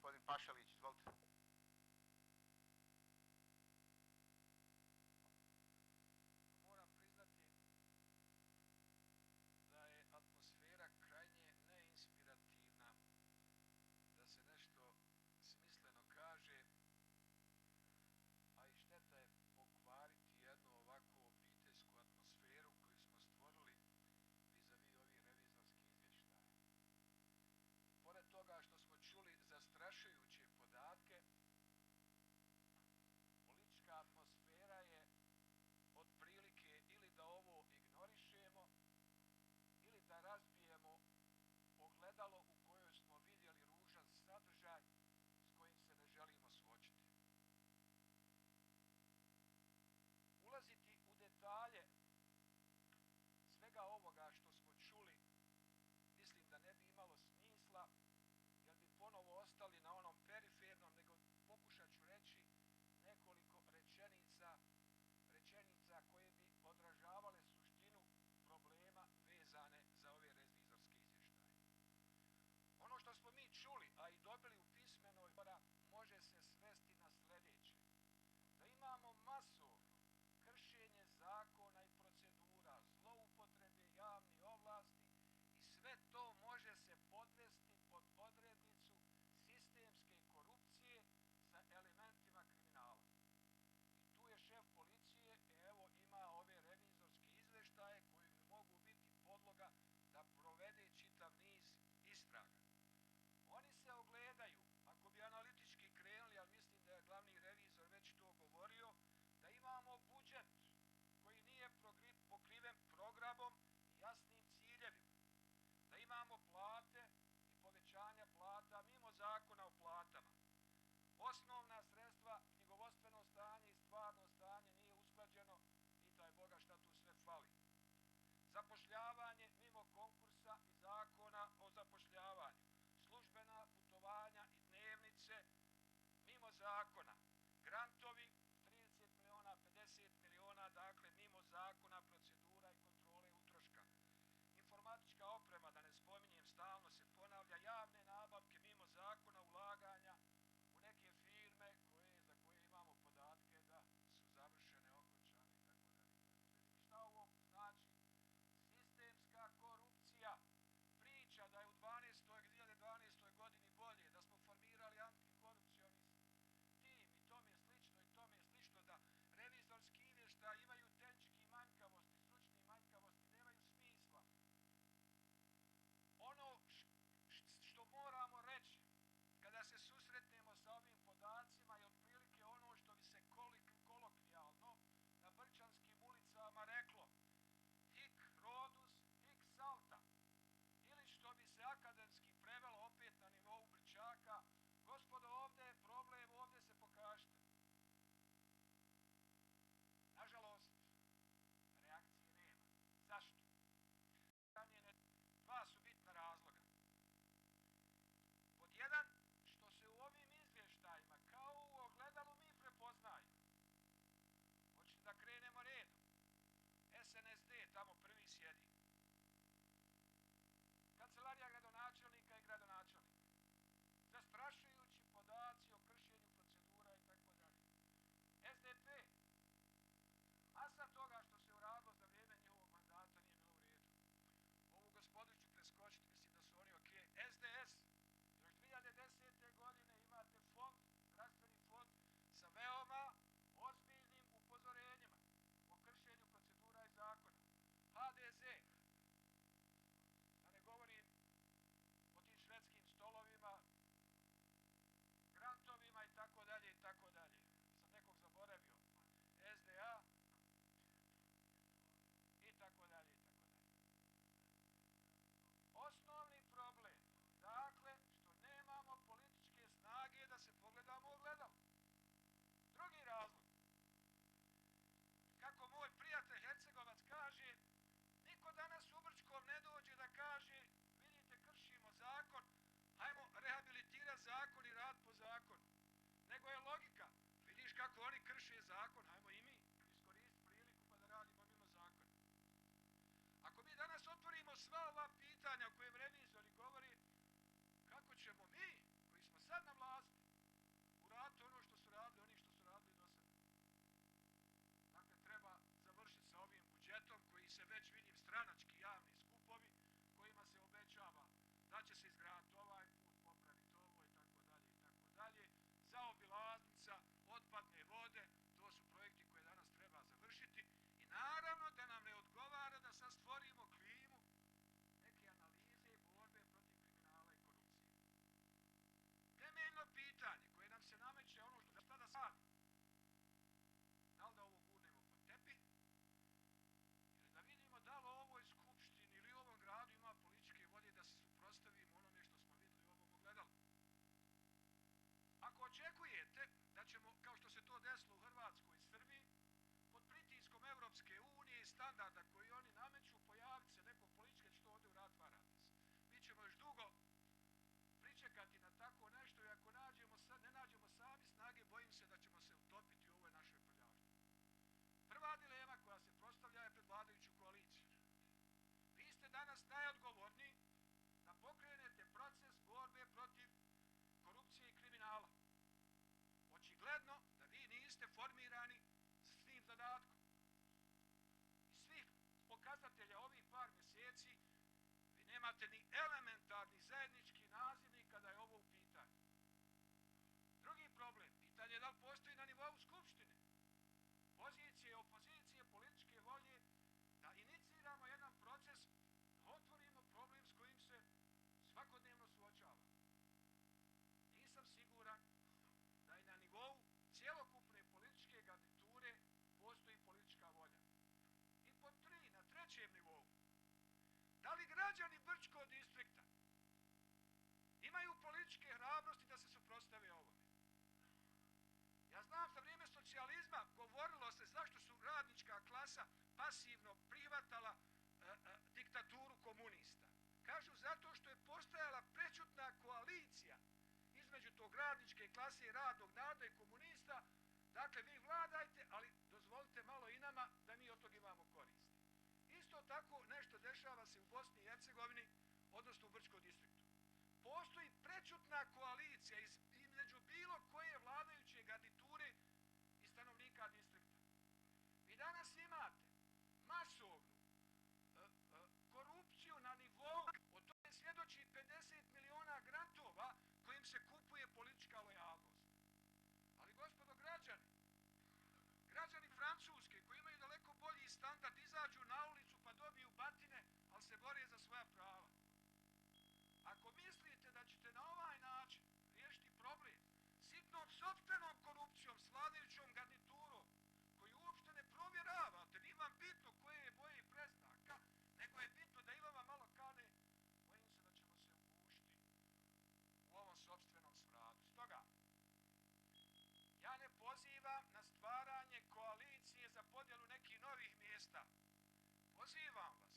gospodin Pašalić, izvolite. Moram priznati da je atmosfera krajnje neinspirativna, da se nešto smisleno kaže, a i šteta je pokvariti jednu ovakvu obiteljsku atmosferu koju smo stvorili vis-a-vis ovih revizorskih izvještaja. Pored toga što smo čuli zastrašujuće podatke, politička atmosfera je otprilike ili da ovo ignorišemo ili da razbijemo ogledalo u kojoj smo vidjeli ružan sadržaj s kojim se ne želimo suočiti. Ulaziti u detalje svega ovoga što smo čuli mislim da ne bi imalo smisla, jer bi ponovo ostali na onom perifernom, nego pokušat ću reći nekoliko rečenica koje bi odražavale suštinu problema vezane za ove revizorske izvještaje. Ono što smo mi čuli, a i dobili u pismenoj, može se svesti na sljedeće. Da imamo masu kršenje zakona i procedura, zloupotrebe javnih ovlasti i sve to može se podvesti pod odrednicu sistemske korupcije sa elementima kriminala. I tu je šef policije, evo ima ove revizorske izvještaje koji mogu biti podloga da provede čitav niz istraga. Oni se ogledaju, ako bi analitički krenuli, ali mislim da je glavni revizor već to govorio, da imamo budžet koji nije pokriven programom i jasnim ciljevima. Da imamo plate i povećanja plata mimo zakona o platama. Osnovna sredstva, knjigovodstveno stanje i stvarno stanje nije usklađeno i taj Boga šta tu sve fali. Zapošljavanje mimo konkursa i zakona o zapošljavanju. Službena putovanja i dnevnice mimo zakona. Grantovi 30 miliona, 50 miliona, dakle mimo zakona, procedura i kontrole utroška. Informatička oprema, da ne spominjem, stalno se ponavlja, javne nabavke mimo zakona, ulaganja u neke firme za koje imamo podatke da su završene, okončane itd. Šta ovo znači? Sistemska korupcija. Priča da je u 2012. godini bolje, da smo formirali antikorupcioni tim i tome slično, da revizorski izvještaji imaju tehnički manjkavosti, stručni manjkavosti, nemaju smisla. Ono što moramo reći kada se susretnemo sa ovim podacima je otprilike ono što bi se kolokvijalno na brčanskim ulicama reklo hic Rhodus, hic salta. Ili što bi se akademski prevelo opet na nivou Brčaka, gospodo, ovdje je problem, ovdje se pokažite. Nažalost, reakcije nema. Zašto? Dva su bitna razloga. Pod jedan, što se u ovim izvještajima kao u ogledalu mi prepoznaju. Hoćete da krenemo redom. SNSD tamo prvi sjedi. Kancelarija gradonačelnika i gradonačelnika. Zastrašujući podaci o kršenju procedura i tako dalje. SDP. Masa toga što se uradilo za vrijeme njihovog mandata nije bilo u redu. Ovu gospodu ću preskočiti, mislim da su oni ok. SDS. Još 2010. godine imate fond, zdravstveni fond sa veoma ozbiljnim upozorenjima o kršenju procedura i zakona. HDZ. Da ne govorim o tim švedskim stolovima, grantovima i tako dalje. Sam nekog zaboravio. SDA i tako dalje. Osnovni problem, dakle, što nemamo političke snage da se pogledamo u ogledalo. Drugi razlog, kako moj prijatelj Hercegovac kaže, niko danas u Brčkom ne dođe da kaže, vidite, kršimo zakon, hajmo rehabilitirati zakon i rad po zakonu. Nego je logika, vidiš kako oni krše zakon, hajmo i mi iskoristiti priliku pa da radimo mimo zakona. Ako mi danas otvorimo sva ova pitanja o kojem revizori govori, kako ćemo mi, koji smo sad na vlasti uraditi ono što su radili oni što su radili do sada. Dakle, treba završiti sa ovim budžetom koji se već vidim stranački javni skupovi kojima se obećava da će se izgraditi ovaj put, popraviti ovo i tako dalje i tako dalje. Zaobilaznica, otpadne vode, to su projekti koje danas treba završiti i naravno da nam ne odgovara da sad stvorimo klimu neke analize i borbe protiv kriminala i korupcije. Temeljno pitanje koje nam se nameće ono što sada sad, da li da ovo gurnemo pod tepih ili da vidimo da li u ovoj skupštini ili u ovom gradu ima političke volje da se suprotstavimo onome što smo vidjeli u ovom ogledalu. Ako očekujete da ćemo, kao što se to desilo u Hrvatskoj i Srbiji, pod pritiskom Evropske unije i standarda koji oni nameću, pojaviti se neko političke će to ovdje uraditi, varate se. Mi ćemo još dugo pričekati na tako nešto i ako ne nađemo sami snage, bojim se da ćemo se utopiti u ovoj našoj prljavštini. Prva dilema koja se postavlja je pred vladajuću koaliciju. Vi ste danas najodgovorniji da pokrenete proces borbe protiv korupcije i kriminala. Očigledno da vi niste formirani s tim zadatkom. Iz svih pokazatelja ovih par mjeseci vi nemate ni elementarni zajednički nazivnik kada je ovo u pitanju. Drugi problem, pitanje je da li postoji na nivou Skupštine, pozicije, opozicije, političke volje, da iniciramo jedan proces, da otvorimo problem s kojim se svakodnevno suočava. Nisam siguran da i na nivou cjelokupne političke garniture postoji politička volja. I pod tri, na trećem nivou, da li građani Brčkog distrikta imaju političke hrabrosti da se suprotstave ovome? Ja znam za vrijeme socijalizma govorilo se zašto su radnička klasa pasivno prihvatala diktaturu komunista. Kažu zato što je postojala prečutna koalicija između tog radničke klase i radnog naroda i komunista. Dakle, vi vladajte, ali dozvolite malo i nama da mi od toga imamo koristi. Isto tako nešto dešava se u Bosni i Hercegovini, odnosno u Brčkom distriktu. Postoji prečutna koalicija između bilo koje vladajuće garniture i stanovnika distrikta. Vi danas imate masovnu korupciju na nivou, o tome svjedoči 50 miliona grantova kojim se kupuje politička lojalnost. Ali gospodo građani Francuske koji imaju daleko bolji standard izađu na ulicu pa dobiju batine, ali se bore za svoja prava. Ako mislite da ćete na ovaj način riješiti problem sitnom sopstvenom korupcijom s vladajućom garniturom koju uopšte ne provjeravate, nije vam bitno koje je boje i preznaka, nego je bitno da i vama malo kane, bojim se da ćemo se ugušiti u ovom sopstvenom smradu. Stoga, ja ne pozivam na stvaranje koalicije za podjelu nekih novih mjesta. Pozivam vas